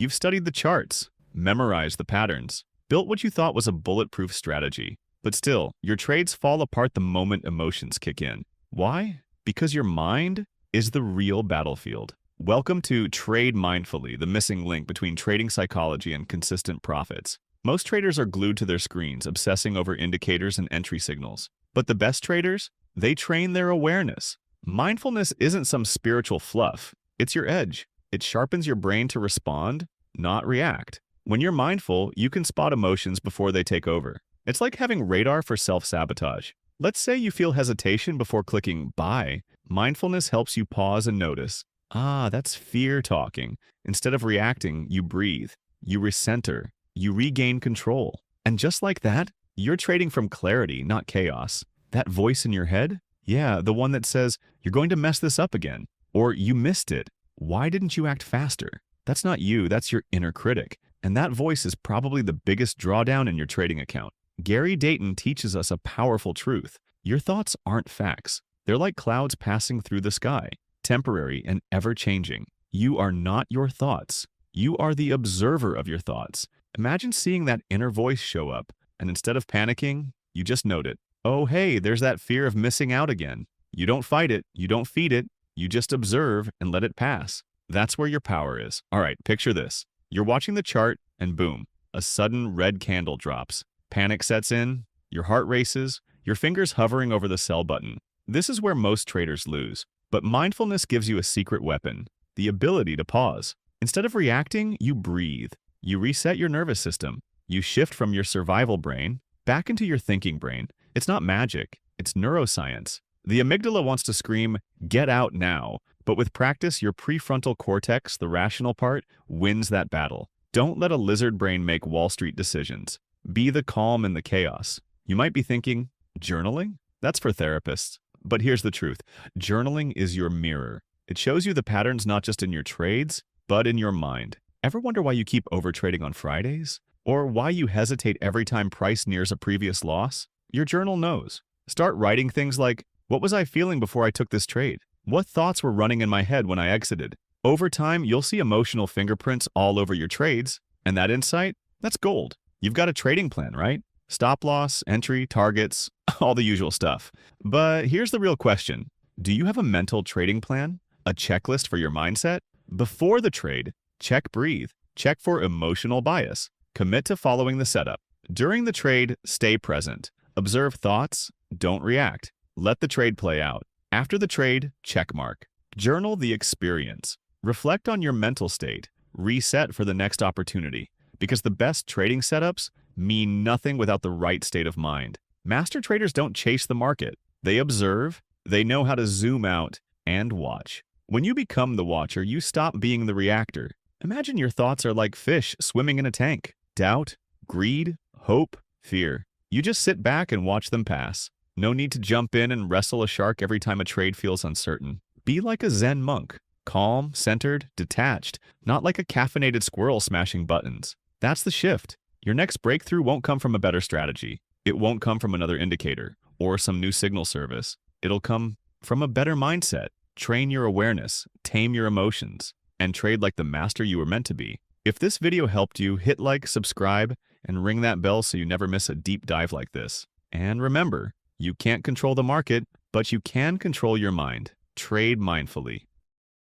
You've studied the charts, memorized the patterns, built what you thought was a bulletproof strategy. But still, your trades fall apart the moment emotions kick in. Why? Because your mind is the real battlefield. Welcome to Trade Mindfully, the missing link between trading psychology and consistent profits. Most traders are glued to their screens, obsessing over indicators and entry signals. But the best traders? They train their awareness. Mindfulness isn't some spiritual fluff. It's your edge. It sharpens your brain to respond, not react. When you're mindful, you can spot emotions before they take over. It's like having radar for self-sabotage. Let's say you feel hesitation before clicking buy. Mindfulness helps you pause and notice. That's fear talking. Instead of reacting, you breathe. You recenter. You regain control. And just like that, you're trading from clarity, not chaos. That voice in your head? Yeah, the one that says, you're going to mess this up again. Or you missed it. Why didn't you act faster? That's not you, that's your inner critic. And that voice is probably the biggest drawdown in your trading account. Gary Dayton teaches us a powerful truth. Your thoughts aren't facts. They're like clouds passing through the sky, temporary and ever-changing. You are not your thoughts. You are the observer of your thoughts. Imagine seeing that inner voice show up, and instead of panicking, you just note it. Oh, hey, there's that fear of missing out again. You don't fight it, you don't feed it, you just observe and let it pass. That's where your power is. All right, picture this. You're watching the chart, and boom, a sudden red candle drops. Panic sets in, your heart races, your fingers hovering over the sell button. This is where most traders lose. But mindfulness gives you a secret weapon, the ability to pause. Instead of reacting, you breathe. You reset your nervous system. You shift from your survival brain back into your thinking brain. It's not magic, it's neuroscience. The amygdala wants to scream, get out now. But with practice, your prefrontal cortex, the rational part, wins that battle. Don't let a lizard brain make Wall Street decisions. Be the calm in the chaos. You might be thinking, journaling? That's for therapists. But here's the truth. Journaling is your mirror. It shows you the patterns not just in your trades, but in your mind. Ever wonder why you keep overtrading on Fridays? Or why you hesitate every time price nears a previous loss? Your journal knows. Start writing things like, what was I feeling before I took this trade? What thoughts were running in my head when I exited? Over time, you'll see emotional fingerprints all over your trades, and that insight, that's gold. You've got a trading plan, right? Stop loss, entry, targets, all the usual stuff. But here's the real question. Do you have a mental trading plan? A checklist for your mindset? Before the trade, check breathe. Check for emotional bias. Commit to following the setup. During the trade, stay present. Observe thoughts, don't react. Let the trade play out. After the trade, check mark. Journal the experience. Reflect on your mental state. Reset for the next opportunity. Because the best trading setups mean nothing without the right state of mind. Master traders don't chase the market. They observe, they know how to zoom out, and watch. When you become the watcher, you stop being the reactor. Imagine your thoughts are like fish swimming in a tank. Doubt, greed, hope, fear. You just sit back and watch them pass. No need to jump in and wrestle a shark every time a trade feels uncertain. Be like a Zen monk. Calm, centered, detached. Not like a caffeinated squirrel smashing buttons. That's the shift. Your next breakthrough won't come from a better strategy. It won't come from another indicator or some new signal service. It'll come from a better mindset. Train your awareness, tame your emotions, and trade like the master you were meant to be. If this video helped you, hit like, subscribe, and ring that bell so you never miss a deep dive like this. And remember, you can't control the market, but you can control your mind. Trade mindfully.